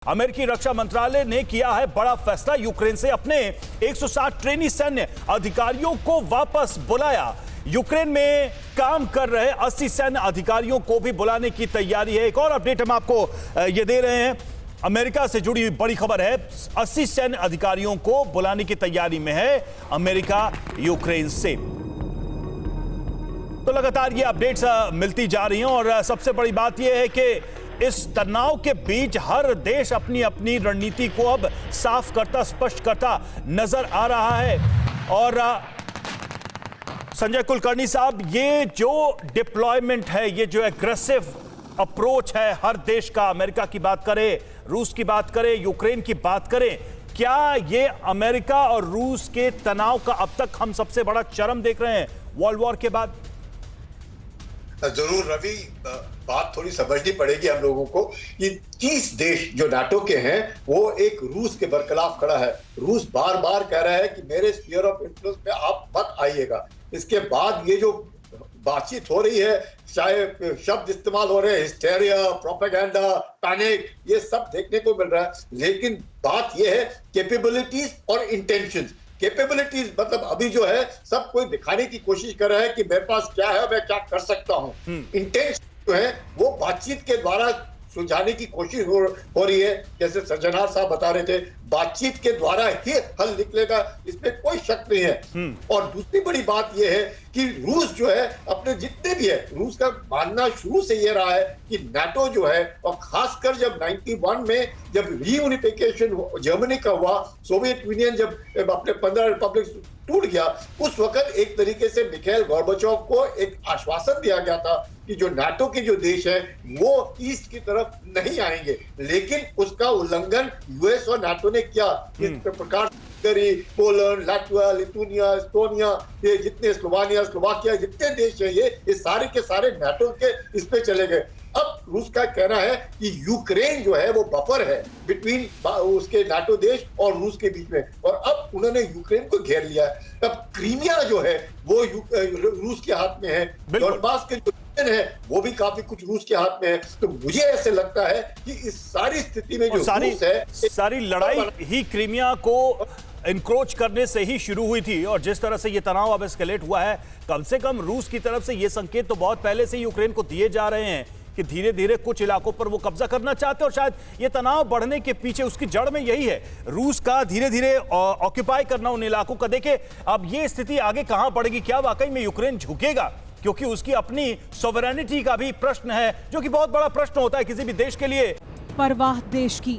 अमेरिकी रक्षा मंत्रालय ने किया है बड़ा फैसला। यूक्रेन से अपने 160 ट्रेनी सैन्य अधिकारियों को वापस बुलाया। यूक्रेन में काम कर रहे 80 सैन्य अधिकारियों को भी बुलाने की तैयारी है। एक और अपडेट हम आपको ये दे रहे हैं, अमेरिका से जुड़ी हुई बड़ी खबर है। 80 सैन्य अधिकारियों को बुलाने की तैयारी में है अमेरिका यूक्रेन से। तो लगातार ये अपडेट्स मिलती जा रही हैं और सबसे बड़ी बात यह है कि इस तनाव के बीच हर देश अपनी अपनी रणनीति को अब साफ करता, स्पष्ट करता नजर आ रहा है। और संजय कुलकर्णी साहब, ये जो डिप्लॉयमेंट है, ये जो एग्रेसिव अप्रोच है हर देश का, अमेरिका की बात करें, रूस की बात करें, यूक्रेन की बात करें, क्या ये अमेरिका और रूस के तनाव का अब तक हम सबसे बड़ा चरम देख रहे हैं वर्ल्ड वॉर के बाद? जरूर रवि, बात थोड़ी समझनी पड़ेगी हम लोगों को कि 30 देश जो नाटो के हैं वो एक रूस के बरखिलाफ खड़ा है। रूस बार बार कह रहा है कि मेरे स्फीयर ऑफ इन्फ्लुएंस में आप मत आइएगा। इसके बाद ये जो बातचीत हो रही है, चाहे शब्द इस्तेमाल हो रहे हैं, हिस्टेरिया, प्रोपेगेंडा, पैनिक, ये सब देखने को मिल रहा है। लेकिन बात ये है कैपेबिलिटीज और इंटेंशंस। कैपेबिलिटीज मतलब अभी जो है सब कोई दिखाने की कोशिश कर रहा है कि मेरे पास क्या है, मैं क्या कर सकता हूं। इंटेंशन जो है वो बातचीत के द्वारा सुलझाने की कोशिश हो रही है। जैसे सज्जनार साहब बता रहे थे, बातचीत के द्वारा ही हल निकलेगा, इसमें कोई शक नहीं है। और दूसरी बड़ी बात यह है कि रूस जो है अपने जितने भी है, रूस का मानना शुरू से यह रहा है कि नाटो जो है, और खासकर जब 91 में जब रीयूनिफिकेशन जर्मनी का हुआ, सोवियत यूनियन जब अपने 15 रिपब्लिक टूट गया, उस वक्त एक तरीके से मिखाइल गोर्बाचोव को एक आश्वासन दिया गया था कि जो नाटो के जो देश है वो ईस्ट की तरफ नहीं आएंगे। लेकिन उसका उल्लंघन यूएस और नाटो ने किया। इस प्रकार पोलैंड, लाटविया, लिथुआनिया, एस्टोनिया, ये जितने स्लोवाकिया जितने देश है, ये सारे के सारे नाटो के इस पे चले गए। अब रूस का कहना है कि यूक्रेन जो है वो बफर है बिटवीन उसके नाटो देश और रूस के बीच में, और अब उन्होंने यूक्रेन को घेर लिया है। अब क्रीमिया जो है वो रूस के हाथ में है, डोनबास के जो है वो भी काफी कुछ रूस के हाथ में है। तो मुझे ऐसे लगता है कि इस सारी स्थिति में जो रूस है, सारी लड़ाई ही क्रीमिया को इनक्रोच करने से ही शुरू हुई थी। और जिस तरह से ये तनाव अब एस्केलेट हुआ है, कम से कम रूस की तरफ से ये संकेत तो बहुत पहले से यूक्रेन को दिए जा रहे हैं कि धीरे धीरे कुछ इलाकों पर वो कब्जा करना चाहते हैं। और शायद ये तनाव बढ़ने के पीछे उसकी जड़ में यही है, रूस का धीरे धीरे ऑक्यूपाई करना उन इलाकों का। देखे अब ये स्थिति आगे कहां बढ़ेगी, क्या वाकई में यूक्रेन झुकेगा? क्योंकि उसकी अपनी सॉवरेनिटी का भी प्रश्न है, जो कि बहुत बड़ा प्रश्न होता है किसी भी देश के लिए। परवाह देश की,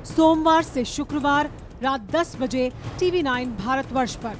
सोमवार से शुक्रवार रात 10 बजे TV9 भारतवर्ष पर।